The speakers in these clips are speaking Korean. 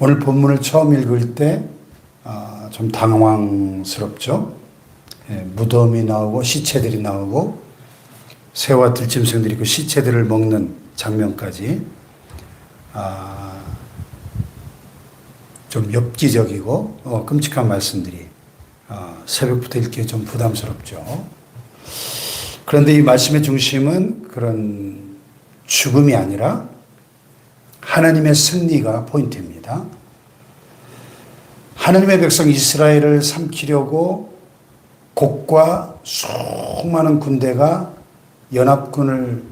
오늘 본문을 처음 읽을 때 좀 당황스럽죠. 무덤이 나오고 시체들이 나오고 새와 들짐승들이 그 시체들을 먹는 장면까지 좀 엽기적이고 끔찍한 말씀들이 새벽부터 읽기에 좀 부담스럽죠. 그런데 이 말씀의 중심은 그런 죽음이 아니라 하나님의 승리가 포인트입니다. 하나님의 백성 이스라엘을 삼키려고 곡과 수많은 군대가 연합군을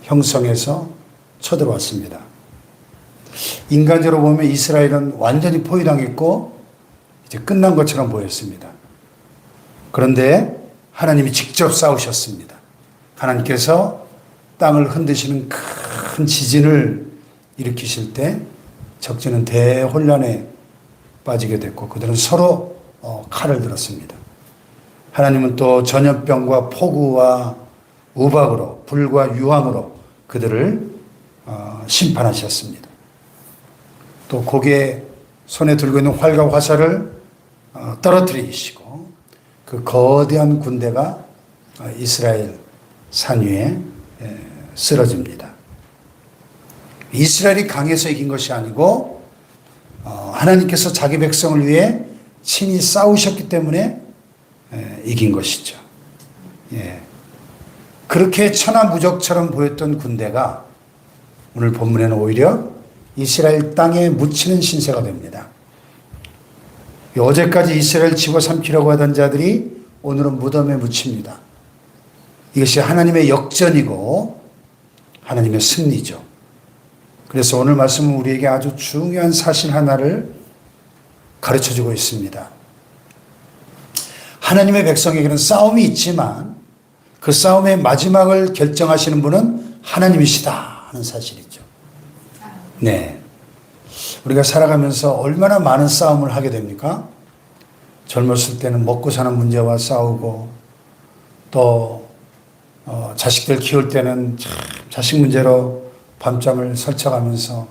형성해서 쳐들어왔습니다. 인간적으로 보면 이스라엘은 완전히 포위당했고 이제 끝난 것처럼 보였습니다. 그런데 하나님이 직접 싸우셨습니다. 하나님께서 땅을 흔드시는 큰 지진을 일으키실 때 적진은 대혼란에 빠지게 됐고 그들은 서로 칼을 들었습니다. 하나님은 또 전염병과 폭우와 우박으로 불과 유황으로 그들을 심판하셨습니다. 또 고개 손에 들고 있는 활과 화살을 떨어뜨리시고 그 거대한 군대가 이스라엘 산 위에 쓰러집니다. 이스라엘이 강해서 이긴 것이 아니고 하나님께서 자기 백성을 위해 친히 싸우셨기 때문에 이긴 것이죠. 그렇게 천하무적처럼 보였던 군대가 오늘 본문에는 오히려 이스라엘 땅에 묻히는 신세가 됩니다. 어제까지 이스라엘 집어삼키려고 하던 자들이 오늘은 무덤에 묻힙니다. 이것이 하나님의 역전이고 하나님의 승리죠. 그래서 오늘 말씀은 우리에게 아주 중요한 사실 하나를 가르쳐주고 있습니다. 하나님의 백성에게는 싸움이 있지만 그 싸움의 마지막을 결정하시는 분은 하나님이시다 하는 사실이죠. 네. 우리가 살아가면서 얼마나 많은 싸움을 하게 됩니까? 젊었을 때는 먹고 사는 문제와 싸우고 또 자식들 키울 때는 자식 문제로 밤잠을 설쳐가면서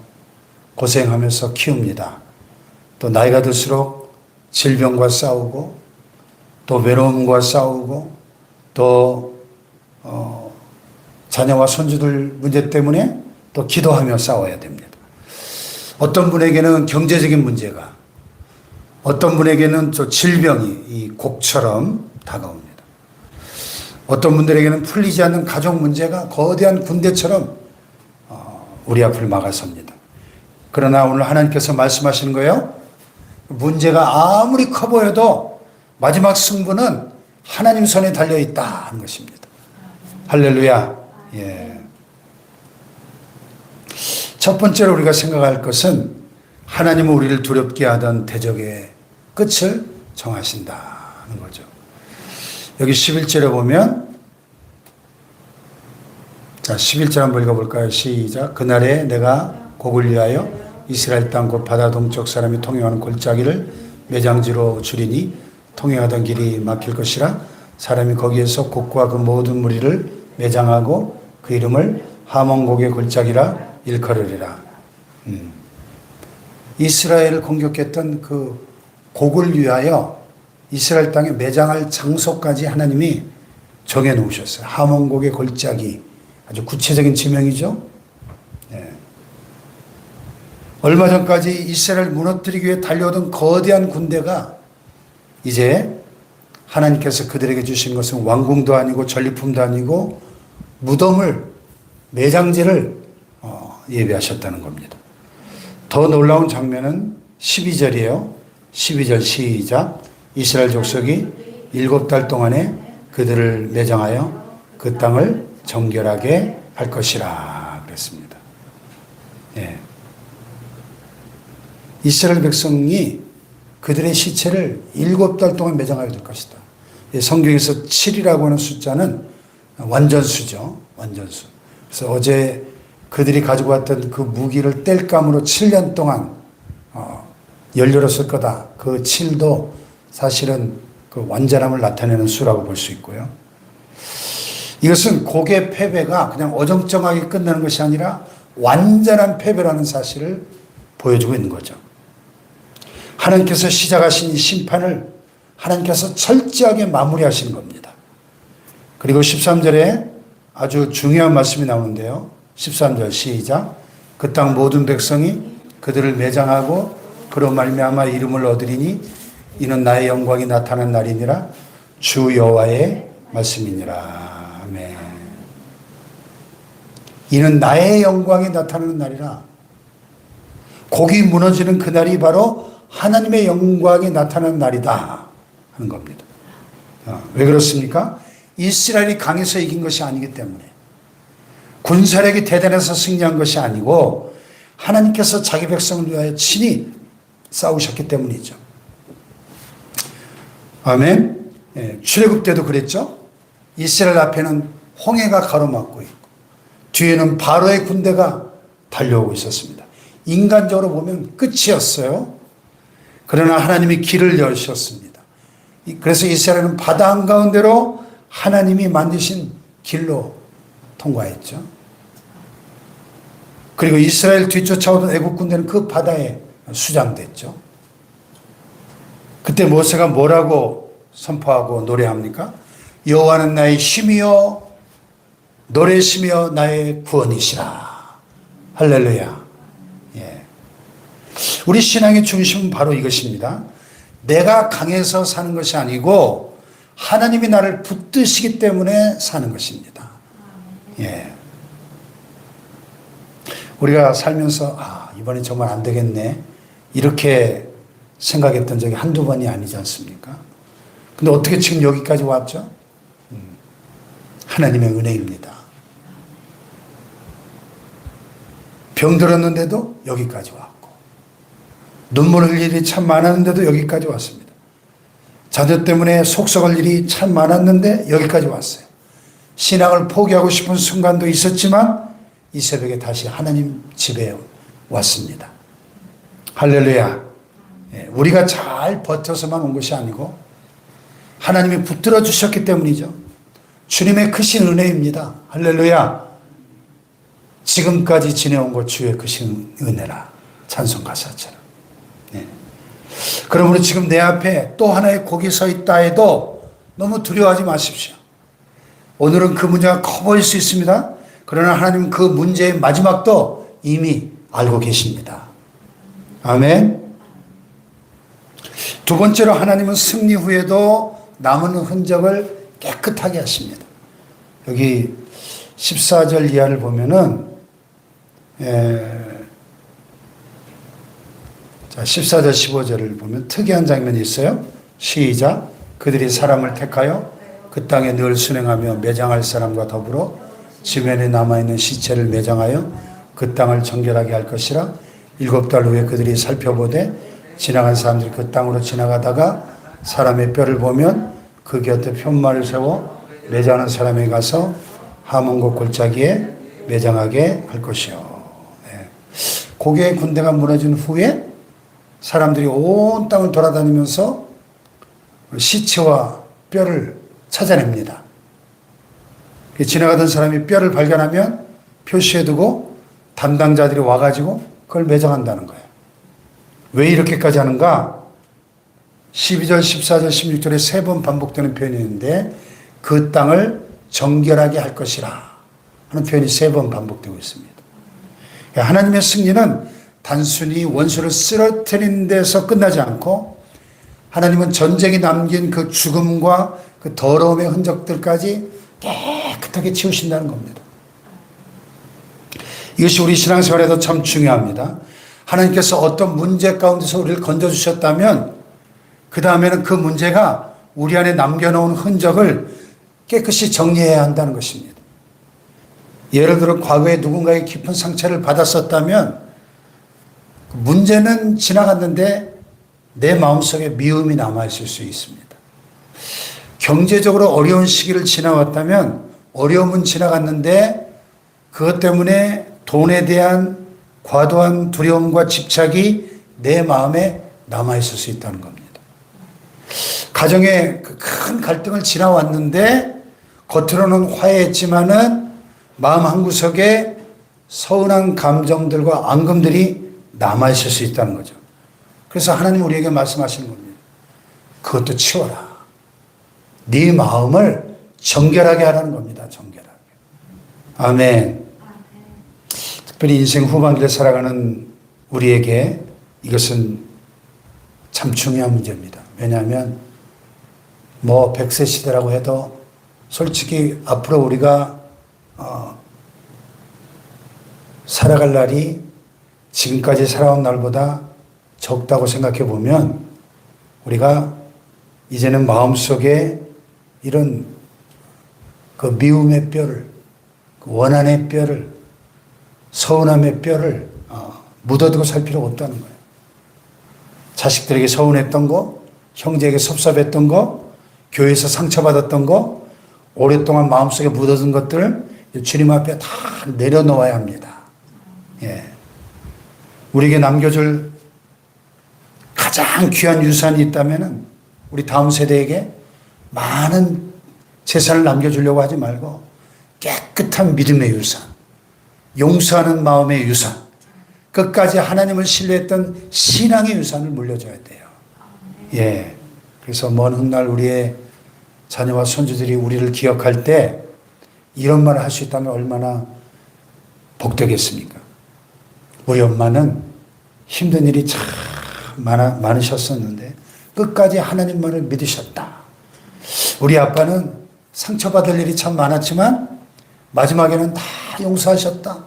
고생하면서 키웁니다. 또 나이가 들수록 질병과 싸우고 또 외로움과 싸우고 또 자녀와 손주들 문제 때문에 또 기도하며 싸워야 됩니다. 어떤 분에게는 경제적인 문제가, 어떤 분에게는 또 질병이 이 곡처럼 다가옵니다. 어떤 분들에게는 풀리지 않는 가족 문제가 거대한 군대처럼 우리 앞을 막아섭니다. 그러나 오늘 하나님께서 말씀하시는 거예요. 문제가 아무리 커 보여도 마지막 승부는 하나님 손에 달려있다 하는 것입니다. 할렐루야. 예. 첫 번째로 우리가 생각할 것은 하나님은 우리를 두렵게 하던 대적의 끝을 정하신다는 거죠. 여기 11절에 보면 자, 11절 한번 읽어볼까요? 시작. 그날에 내가 곡을 위하여 이스라엘 땅 곧 바다 동쪽 사람이 통행하는 골짜기를 매장지로 줄이니 통행하던 길이 막힐 것이라 사람이 거기에서 곡과 그 모든 무리를 매장하고 그 이름을 하몬곡의 골짜기라 일컬으리라. 이스라엘을 공격했던 그 곡을 위하여 이스라엘 땅에 매장할 장소까지 하나님이 정해 놓으셨어요. 하몬곡의 골짜기. 아주 구체적인 지명이죠. 네. 얼마 전까지 이스라엘을 무너뜨리기 위해 달려오던 거대한 군대가 이제 하나님께서 그들에게 주신 것은 왕궁도 아니고 전리품도 아니고 무덤을 매장지를 예비하셨다는 겁니다. 더 놀라운 장면은 12절이에요. 12절 시작. 이스라엘 족속이 7달 동안에 그들을 매장하여 그 땅을 정결하게 할 것이라 그랬습니다. 예. 이스라엘 백성이 그들의 시체를 7달 동안 매장하게 될 것이다. 성경에서 7이라고 하는 숫자는 완전수죠. 완전수. 그래서 어제 그들이 가지고 왔던 그 무기를 땔감으로 7년 동안 열렬했을 거다. 그 7도 사실은 그 완전함을 나타내는 수라고 볼 수 있고요. 이것은 곡의 패배가 그냥 어정쩡하게 끝나는 것이 아니라 완전한 패배라는 사실을 보여주고 있는 거죠. 하나님께서 시작하신 이 심판을 하나님께서 철저하게 마무리하시는 겁니다. 그리고 13절에 아주 중요한 말씀이 나오는데요. 13절 시작. 그 땅 모든 백성이 그들을 매장하고 그로 말미암아 이름을 얻으리니 이는 나의 영광이 나타난 날이니라. 주 여호와의 말씀이니라. 아멘. 이는 나의 영광이 나타나는 날이라. 곡이 무너지는 그날이 바로 하나님의 영광이 나타나는 날이다 하는 겁니다. 왜 그렇습니까? 이스라엘이 강해서 이긴 것이 아니기 때문에, 군사력이 대단해서 승리한 것이 아니고 하나님께서 자기 백성을 위하여 친히 싸우셨기 때문이죠. 아멘. 출애굽 때도 그랬죠. 이스라엘 앞에는 홍해가 가로막고 있고 뒤에는 바로의 군대가 달려오고 있었습니다. 인간적으로 보면 끝이었어요. 그러나 하나님이 길을 여셨습니다. 그래서 이스라엘은 바다 한가운데로 하나님이 만드신 길로 통과했죠. 그리고 이스라엘 뒤쫓아오던 애국 군대는 그 바다에 수장됐죠. 그때 모세가 뭐라고 선포하고 노래합니까? 여호와는 나의 힘이요 노래시며 나의 구원이시라. 할렐루야. 예. 우리 신앙의 중심은 바로 이것입니다. 내가 강해서 사는 것이 아니고 하나님이 나를 붙드시기 때문에 사는 것입니다. 예. 우리가 살면서 이번에 정말 안 되겠네 이렇게 생각했던 적이 한두 번이 아니지 않습니까? 근데 어떻게 지금 여기까지 왔죠? 하나님의 은혜입니다. 병들었는데도 여기까지 왔고, 눈물 흘릴 일이 참 많았는데도 여기까지 왔습니다. 자녀 때문에 속 썩을 일이 참 많았는데 여기까지 왔어요. 신앙을 포기하고 싶은 순간도 있었지만 이 새벽에 다시 하나님 집에 왔습니다. 할렐루야. 우리가 잘 버텨서만 온 것이 아니고 하나님이 붙들어 주셨기 때문이죠. 주님의 크신 은혜입니다. 할렐루야. 지금까지 지내온 것 주의 크신 은혜라. 찬송 가사처럼. 그러므로 지금 내 앞에 또 하나의 곡이 서 있다 해도 너무 두려워하지 마십시오. 오늘은 그 문제가 커 보일 수 있습니다. 그러나 하나님 그 문제의 마지막도 이미 알고 계십니다. 아멘. 두 번째로 하나님은 승리 후에도 남은 흔적을 깨끗하게 하십니다. 여기 14절 이하를 보면은 자, 14절 15절을 보면 특이한 장면이 있어요. 시작. 그들이 사람을 택하여 그 땅에 늘 순행하며 매장할 사람과 더불어 지면에 남아있는 시체를 매장하여 그 땅을 정결하게 할 것이라. 7달 후에 그들이 살펴보되 지나간 사람들이 그 땅으로 지나가다가 사람의 뼈를 보면 그 곁에 편말을 세워 매장하는 사람에 가서 하몬과 골짜기에 매장하게 할 것이요. 고개의 군대가 무너진 후에 사람들이 온 땅을 돌아다니면서 시체와 뼈를 찾아냅니다. 지나가던 사람이 뼈를 발견하면 표시해두고 담당자들이 와가지고 그걸 매장한다는 거예요. 왜 이렇게까지 하는가? 12절, 14절, 16절에 3번 반복되는 표현이 있는데 그 땅을 정결하게 할 것이라 하는 표현이 3번 반복되고 있습니다. 하나님의 승리는 단순히 원수를 쓰러뜨리는 데서 끝나지 않고 하나님은 전쟁이 남긴 그 죽음과 그 더러움의 흔적들까지 깨끗하게 치우신다는 겁니다. 이것이 우리 신앙생활에도 참 중요합니다. 하나님께서 어떤 문제 가운데서 우리를 건져주셨다면 그 다음에는 그 문제가 우리 안에 남겨놓은 흔적을 깨끗이 정리해야 한다는 것입니다. 예를 들어 과거에 누군가의 깊은 상처를 받았었다면 문제는 지나갔는데 내 마음속에 미움이 남아있을 수 있습니다. 경제적으로 어려운 시기를 지나왔다면 어려움은 지나갔는데 그것 때문에 돈에 대한 과도한 두려움과 집착이 내 마음에 남아있을 수 있다는 겁니다. 가정에 큰 갈등을 지나왔는데 겉으로는 화해했지만은 마음 한구석에 서운한 감정들과 앙금들이 남아있을 수 있다는 거죠. 그래서 하나님 우리에게 말씀하시는 겁니다. 그것도 치워라. 네 마음을 정결하게 하라는 겁니다. 정결하게. 아멘. 특별히 인생 후반기를 살아가는 우리에게 이것은 참 중요한 문제입니다. 왜냐하면 100세 시대라고 해도 솔직히 앞으로 우리가 살아갈 날이 지금까지 살아온 날보다 적다고 생각해 보면 우리가 이제는 마음속에 이런 그 미움의 뼈를, 그 원한의 뼈를, 서운함의 뼈를 묻어두고 살 필요가 없다는 거예요. 자식들에게 서운했던 거, 형제에게 섭섭했던 거, 교회에서 상처받았던 거, 오랫동안 마음속에 묻어둔 것들을 주님 앞에 다 내려놓아야 합니다. 예. 우리에게 남겨줄 가장 귀한 유산이 있다면 우리 다음 세대에게 많은 재산을 남겨주려고 하지 말고 깨끗한 믿음의 유산, 용서하는 마음의 유산, 끝까지 하나님을 신뢰했던 신앙의 유산을 물려줘야 돼요. 예. 그래서 먼 훗날 우리의 자녀와 손주들이 우리를 기억할 때 이런 말을 할 수 있다면 얼마나 복되겠습니까? 우리 엄마는 힘든 일이 참 많으셨었는데 끝까지 하나님만을 믿으셨다. 우리 아빠는 상처받을 일이 참 많았지만 마지막에는 다 용서하셨다.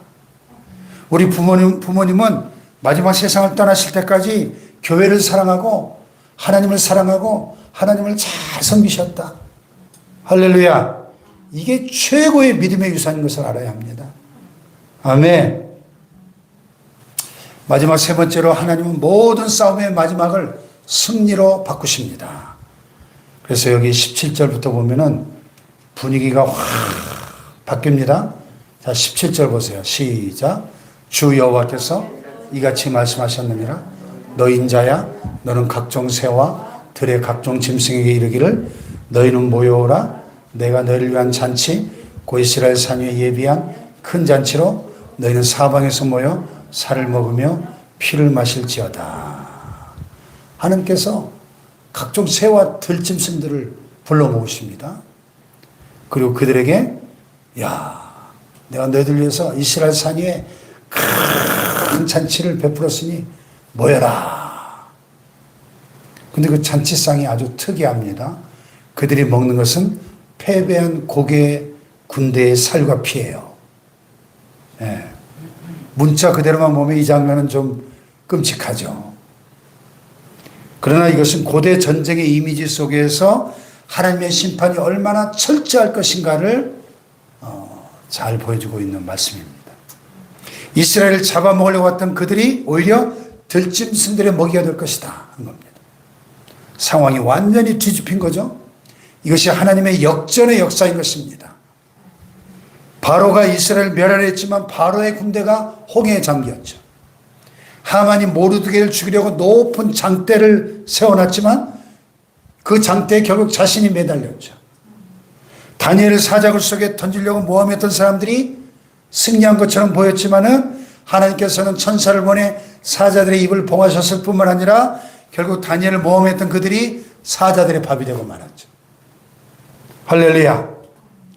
우리 부모님은 마지막 세상을 떠나실 때까지 교회를 사랑하고 하나님을 사랑하고 하나님을 잘 섬기셨다. 할렐루야. 이게 최고의 믿음의 유산인 것을 알아야 합니다. 아멘. 마지막 세 번째로 하나님은 모든 싸움의 마지막을 승리로 바꾸십니다. 그래서 여기 17절부터 보면은 분위기가 확 바뀝니다. 자, 17절 보세요. 시작. 주 여호와께서 이같이 말씀하셨느니라. 너인 자야, 너는 각종 새와 들의 각종 짐승에게 이르기를 너희는 모여오라. 내가 너희를 위한 잔치, 곧 이스라엘 산 위에 예비한 큰 잔치로 너희는 사방에서 모여 살을 먹으며 피를 마실지어다. 하나님께서 각종 새와 들짐승들을 불러 모으십니다. 그리고 그들에게 내가 너희들 위해서 이스라엘 산 위에 큰 잔치를 베풀었으니 모여라. 근데 그 잔치상이 아주 특이합니다. 그들이 먹는 것은 패배한 고개 군대의 살과 피예요. 예. 문자 그대로만 보면 이 장면은 좀 끔찍하죠. 그러나 이것은 고대 전쟁의 이미지 속에서 하나님의 심판이 얼마나 철저할 것인가를 잘 보여주고 있는 말씀입니다. 이스라엘을 잡아먹으려고 했던 그들이 오히려 들짐승들의 먹이가 될 것이다 한 겁니다. 상황이 완전히 뒤집힌 거죠. 이것이 하나님의 역전의 역사인 것입니다. 바로가 이스라엘을 멸하려 했지만 바로의 군대가 홍해에 잠겼죠. 하만이 모르드게를 죽이려고 높은 장대를 세워놨지만 그 장대에 결국 자신이 매달렸죠. 다니엘을 사자굴 속에 던지려고 모함했던 사람들이 승리한 것처럼 보였지만은 하나님께서는 천사를 보내 사자들의 입을 봉하셨을 뿐만 아니라 결국 다니엘을 모함했던 그들이 사자들의 밥이 되고 말았죠. 할렐루야.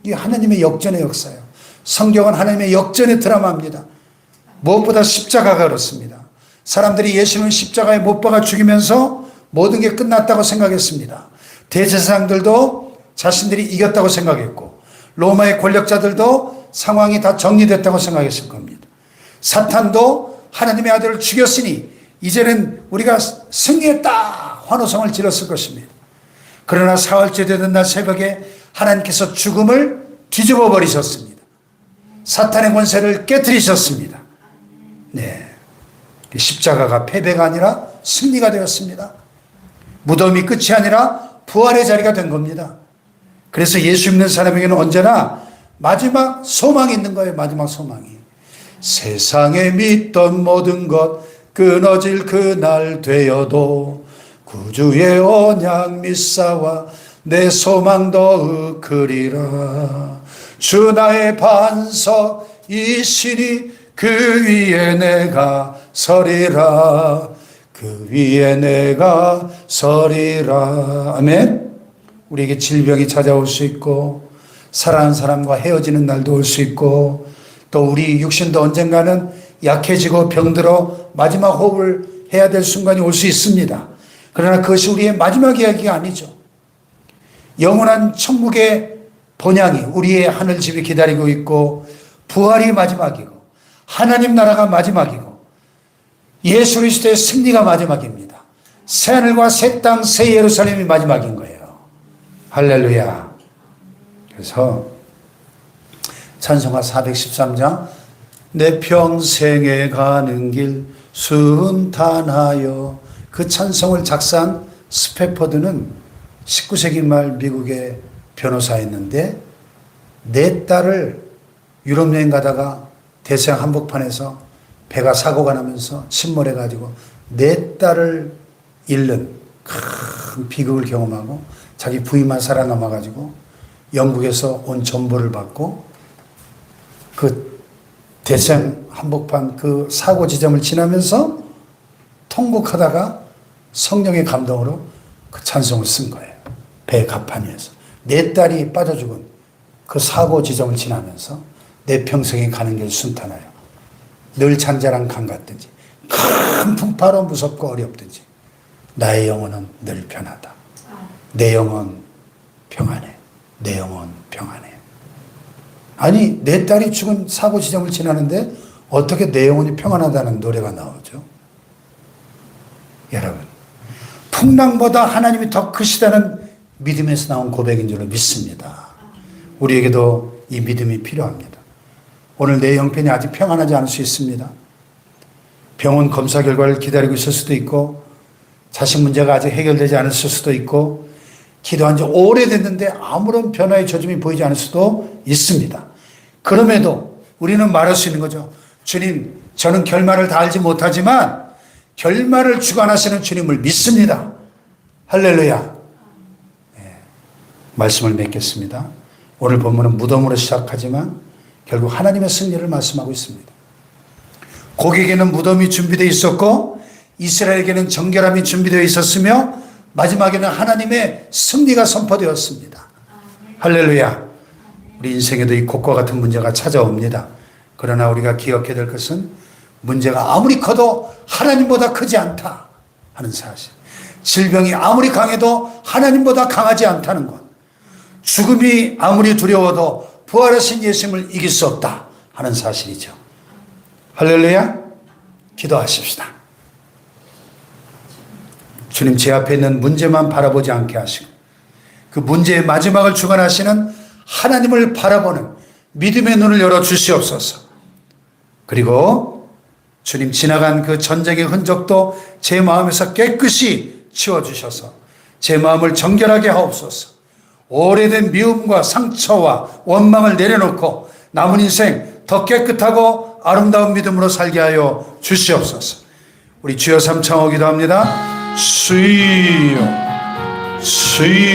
이게 하나님의 역전의 역사예요. 성경은 하나님의 역전의 드라마입니다. 무엇보다 십자가가 그렇습니다. 사람들이 예수님을 십자가에 못 박아 죽이면서 모든 게 끝났다고 생각했습니다. 대제사장들도 자신들이 이겼다고 생각했고 로마의 권력자들도 상황이 다 정리됐다고 생각했을 겁니다. 사탄도 하나님의 아들을 죽였으니 이제는 우리가 승리했다 환호성을 질렀을 것입니다. 그러나 사흘째 되던 날 새벽에 하나님께서 죽음을 뒤집어 버리셨습니다. 사탄의 권세를 깨뜨리셨습니다. 네, 십자가가 패배가 아니라 승리가 되었습니다. 무덤이 끝이 아니라 부활의 자리가 된 겁니다. 그래서 예수 믿는 사람에게는 언제나 마지막 소망이 있는 거예요. 마지막 소망이. 세상에 믿던 모든 것 끊어질 그날 되어도 구주의 언약 믿사와 내 소망도 으크리라. 주 나의 반석이시니 그 위에 내가 서리라. 그 위에 내가 서리라. 아멘. 우리에게 질병이 찾아올 수 있고 사랑하는 사람과 헤어지는 날도 올 수 있고 또 우리 육신도 언젠가는 약해지고 병들어 마지막 호흡을 해야 될 순간이 올 수 있습니다. 그러나 그것이 우리의 마지막 이야기가 아니죠. 영원한 천국의 본향이 우리의 하늘집이 기다리고 있고 부활이 마지막이고 하나님 나라가 마지막이고 예수 그리스도의 승리가 마지막입니다. 새하늘과 새 땅, 새 예루살렘이 마지막인 거예요. 할렐루야. 그래서 찬송가 413장 내 평생에 가는 길 순탄하여 그 찬송을 작사한 스패퍼드는 19세기 말 미국의 변호사였는데 내 딸을 유럽 여행 가다가 대서양 한복판에서 배가 사고가 나면서 침몰해가지고 내 딸을 잃는 큰 비극을 경험하고 자기 부인만 살아남아가지고 영국에서 온 전보를 받고 그 대서양 한복판 그 사고 지점을 지나면서 통곡하다가 성령의 감동으로 그 찬송을 쓴 거예요. 배 갑판 위에서. 내 딸이 빠져 죽은 그 사고 지점을 지나면서 내 평생에 가는 길 순탄하여 늘 잔잔한 강 같든지 큰 풍파로 무섭고 어렵든지 나의 영혼은 늘 편하다. 내 영혼 평안해. 내 영혼 평안해. 아니 내 딸이 죽은 사고 지점을 지나는데 어떻게 내 영혼이 평안하다는 노래가 나오죠? 여러분 풍랑보다 하나님이 더 크시다는 믿음에서 나온 고백인 줄로 믿습니다. 우리에게도 이 믿음이 필요합니다. 오늘 내 형편이 아직 평안하지 않을 수 있습니다. 병원 검사 결과를 기다리고 있을 수도 있고 자식 문제가 아직 해결되지 않았을 수도 있고 기도한 지 오래됐는데 아무런 변화의 조짐이 보이지 않을 수도 있습니다. 그럼에도 우리는 말할 수 있는 거죠. 주님, 저는 결말을 다 알지 못하지만 결말을 주관하시는 주님을 믿습니다. 할렐루야. 네, 말씀을 맺겠습니다. 오늘 본문은 무덤으로 시작하지만 결국 하나님의 승리를 말씀하고 있습니다. 고객에게는 무덤이 준비되어 있었고 이스라엘에게는 정결함이 준비되어 있었으며 마지막에는 하나님의 승리가 선포되었습니다. 할렐루야. 우리 인생에도 이 곡과 같은 문제가 찾아옵니다. 그러나 우리가 기억해야 될 것은 문제가 아무리 커도 하나님보다 크지 않다 하는 사실. 질병이 아무리 강해도 하나님보다 강하지 않다는 것. 죽음이 아무리 두려워도 부활하신 예수님을 이길 수 없다 하는 사실이죠. 할렐루야. 기도하십시다. 주님, 제 앞에 있는 문제만 바라보지 않게 하시고 그 문제의 마지막을 주관하시는 하나님을 바라보는 믿음의 눈을 열어 주시옵소서. 그리고 주님, 지나간 그 전쟁의 흔적도 제 마음에서 깨끗이 치워주셔서 제 마음을 정결하게 하옵소서. 오래된 미움과 상처와 원망을 내려놓고 남은 인생 더 깨끗하고 아름다운 믿음으로 살게 하여 주시옵소서. 우리 주여 삼창하기도 합니다. 주여, 주여.